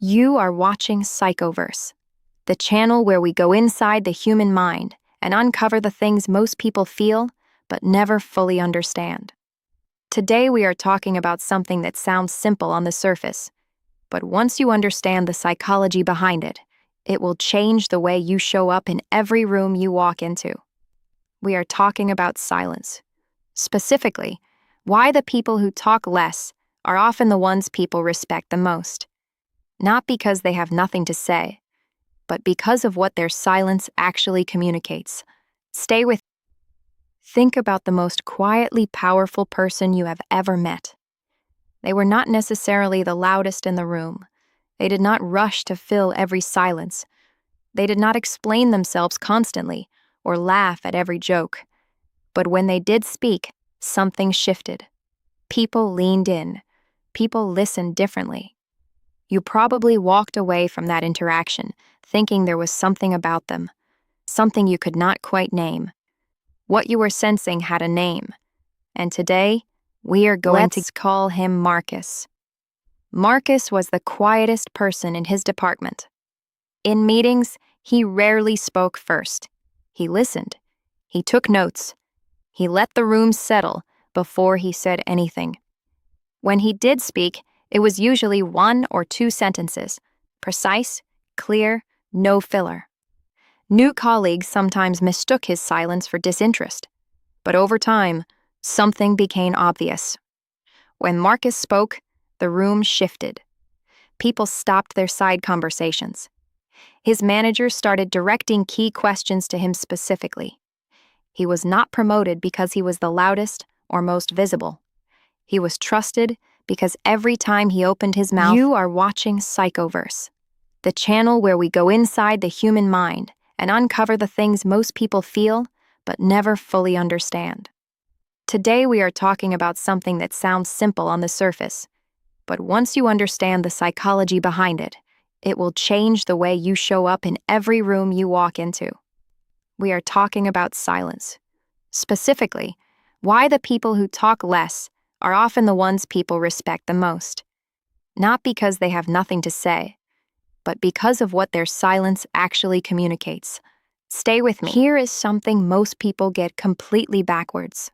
You are watching Psychoverse, the channel where we go inside the human mind and uncover the things most people feel but never fully understand. Today we are talking about something that sounds simple on the surface, but once you understand the psychology behind it, it will change the way you show up in every room you walk into. We are talking about silence. Specifically, why the people who talk less are often the ones people respect the most. Not because they have nothing to say, but because of what their silence actually communicates. Stay with. Think about the most quietly powerful person you have ever met. They were not necessarily the loudest in the room. They did not rush to fill every silence. They did not explain themselves constantly or laugh at every joke. But when they did speak, something shifted. People leaned in. People listened differently. You probably walked away from that interaction thinking there was something about them, something you could not quite name. What you were sensing had a name, and today we are going to call him Marcus. Marcus was the quietest person in his department. In meetings, he rarely spoke first. He listened. He took notes. He let the room settle before he said anything. When he did speak, it was usually 1 or 2 sentences, precise, clear, no filler. New colleagues sometimes mistook his silence for disinterest, but over time, something became obvious. When Marcus spoke, the room shifted. People stopped their side conversations. His manager started directing key questions to him specifically. He was not promoted because he was the loudest or most visible. He was trusted because every time he opened his mouth. You are watching Psychoverse, the channel where we go inside the human mind and uncover the things most people feel but never fully understand. Today we are talking about something that sounds simple on the surface, but once you understand the psychology behind it, it will change the way you show up in every room you walk into. We are talking about silence. Specifically, why the people who talk less are often the ones people respect the most. Not because they have nothing to say, but because of what their silence actually communicates. Stay with me. Here is something most people get completely backwards.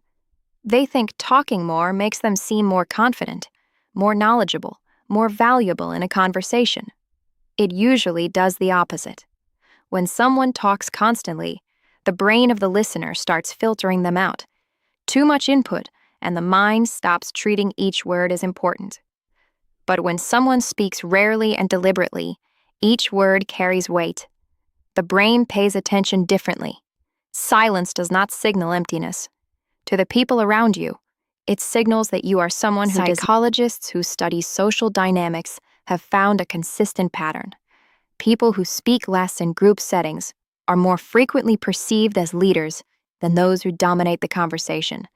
They think talking more makes them seem more confident, more knowledgeable, more valuable in a conversation. It usually does the opposite. When someone talks constantly, the brain of the listener starts filtering them out. Too much input, and the mind stops treating each word as important. But when someone speaks rarely and deliberately, each word carries weight. The brain pays attention differently. Silence does not signal emptiness. To the people around you, it signals that you are someone who Psychologists who study social dynamics have found a consistent pattern. People who speak less in group settings are more frequently perceived as leaders than those who dominate the conversation.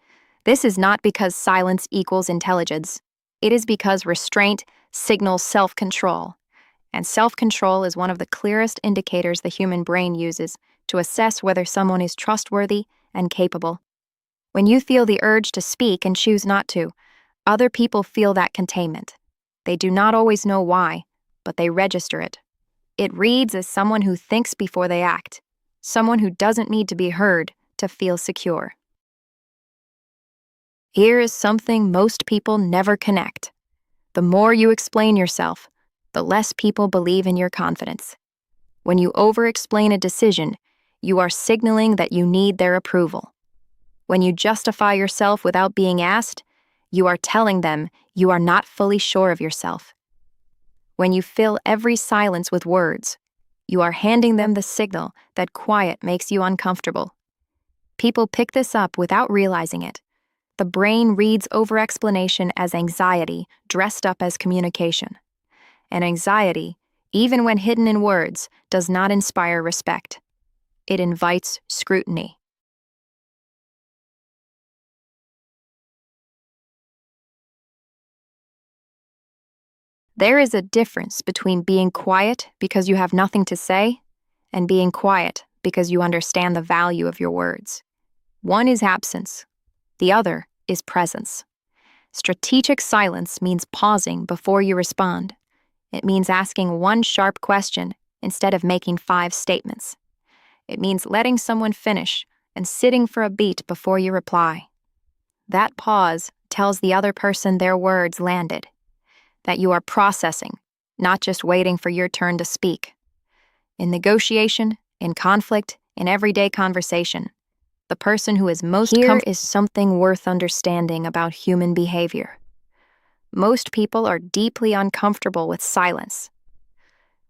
This is not because silence equals intelligence. It is because restraint signals self-control. And self-control is one of the clearest indicators the human brain uses to assess whether someone is trustworthy and capable. When you feel the urge to speak and choose not to, other people feel that containment. They do not always know why, but they register it. It reads as someone who thinks before they act, someone who doesn't need to be heard to feel secure. Here is something most people never connect. The more you explain yourself, the less people believe in your confidence. When you over-explain a decision, you are signaling that you need their approval. When you justify yourself without being asked, you are telling them you are not fully sure of yourself. When you fill every silence with words, you are handing them the signal that quiet makes you uncomfortable. People pick this up without realizing it. The brain reads over-explanation as anxiety dressed up as communication. And anxiety, even when hidden in words, does not inspire respect. It invites scrutiny. There is a difference between being quiet because you have nothing to say and being quiet because you understand the value of your words. One is absence. The other is presence. Strategic silence means pausing before you respond. It means asking one sharp question instead of making 5 statements. It means letting someone finish and sitting for a beat before you reply. That pause tells the other person their words landed, that you are processing, not just waiting for your turn to speak. In negotiation, in conflict, in everyday conversation, the person who is most Here is something worth understanding about human behavior. Most people are deeply uncomfortable with silence.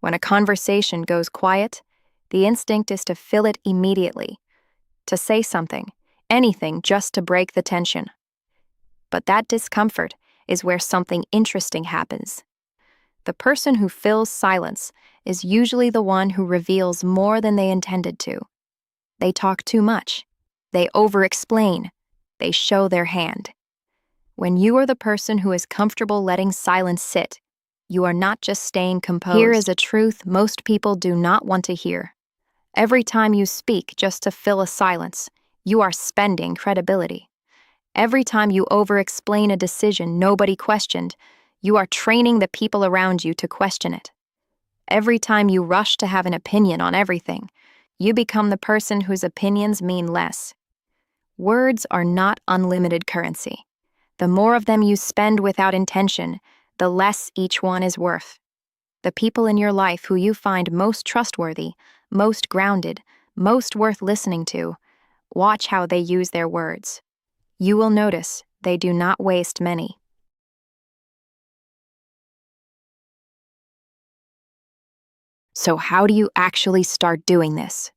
When a conversation goes quiet, the instinct is to fill it immediately, to say something, anything just to break the tension. But that discomfort is where something interesting happens. The person who fills silence is usually the one who reveals more than they intended to. They talk too much. They over-explain. They show their hand. When you are the person who is comfortable letting silence sit, you are not just staying composed. Here is a truth most people do not want to hear. Every time you speak just to fill a silence, you are spending credibility. Every time you over-explain a decision nobody questioned, you are training the people around you to question it. Every time you rush to have an opinion on everything, you become the person whose opinions mean less. Words are not unlimited currency. The more of them you spend without intention, the less each one is worth. The people in your life who you find most trustworthy, most grounded, most worth listening to, watch how they use their words. You will notice they do not waste many. So how do you actually start doing this?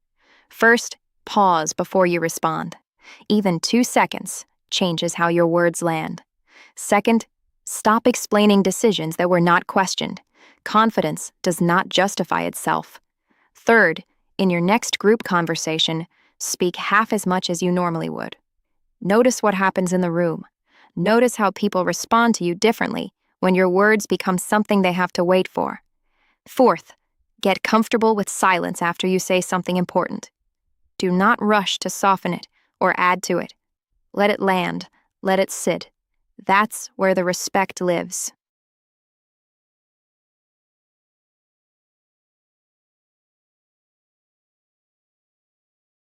First, pause before you respond. Even 2 seconds changes how your words land. Second, stop explaining decisions that were not questioned. Confidence does not justify itself. Third, in your next group conversation, speak half as much as you normally would. Notice what happens in the room. Notice how people respond to you differently when your words become something they have to wait for. Fourth, get comfortable with silence after you say something important. Do not rush to soften it or add to it. Let it land, let it sit. That's where the respect lives.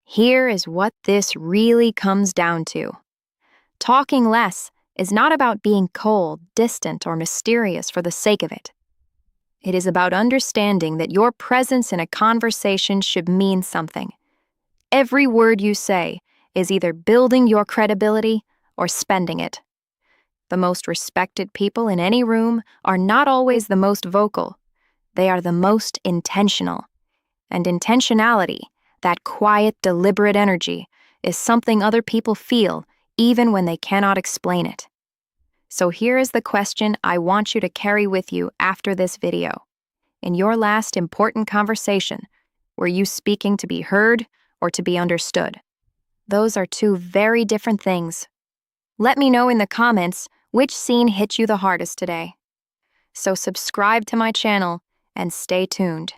Here is what this really comes down to. Talking less is not about being cold, distant, or mysterious for the sake of it. It is about understanding that your presence in a conversation should mean something. Every word you say is either building your credibility or spending it. The most respected people in any room are not always the most vocal. They are the most intentional. And intentionality, that quiet, deliberate energy, is something other people feel even when they cannot explain it. So here is the question I want you to carry with you after this video. In your last important conversation, were you speaking to be heard or to be understood? Those are 2 very different things. Let me know in the comments which scene hit you the hardest today. So subscribe to my channel and stay tuned.